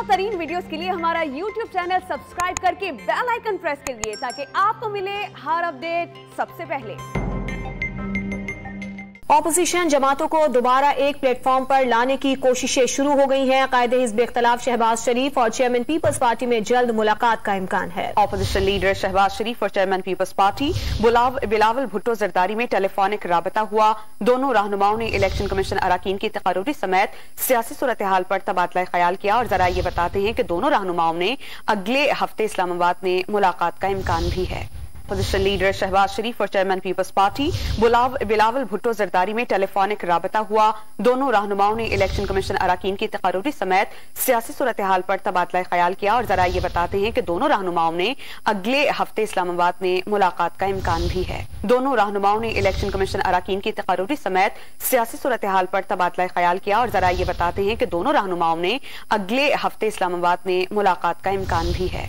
तरीन वीडियोस के लिए हमारा YouTube चैनल सब्सक्राइब करके बेल आइकन प्रेस करिए ताकि आपको मिले हर अपडेट सबसे पहले। ऑपोजिशन जमातों को दोबारा एक प्लेटफॉर्म पर लाने की कोशिशें शुरू हो गई हैं। कायदे हिज़्ब इख्तिलाफ शहबाज शरीफ और चेयरमैन पीपल्स पार्टी में जल्द मुलाकात का इम्कान है। ऑपोजिशन लीडर शहबाज शरीफ और chairman Peoples Party Bilawal Bhutto Zardari में टेलीफोनिक राबता हुआ। दोनों रहनुमाओं ने इलेक्शन कमीशन अराकीन की तकर्रुरी समेत सियासी सूरत हाल पर तबादला ख्याल किया और जरा ये बताते हैं कि दोनों रहनुमाओं ने अगले हफ्ते इस्लामाबाद में मुलाकात का इम्कान भी है। ऑपोजिशन लीडर शहबाज शरीफ और chairman Peoples Party Bilawal Bhutto Zardari में टेलीफोनिक राबता हुआ। दोनों रहनुमाओं ने इलेक्शन कमीशन अराकीन की तकर्रुरी समेत सियासी सूरत हाल पर तबादला ख्याल किया और जरा ये बताते हैं कि दोनों रहनुमाओं ने अगले हफ्ते इस्लामाबाद में मुलाकात का इम्कान भी है। दोनों रहनुमाओं ने इलेक्शन कमीशन अराकीन की तकर्रुरी समेत सियासी सूरत हाल पर तबादला ख्याल किया और जरा ये बताते हैं कि दोनों रहनुमाओं ने अगले हफ्ते इस्लामाबाद में मुलाकात का इम्कान भी है।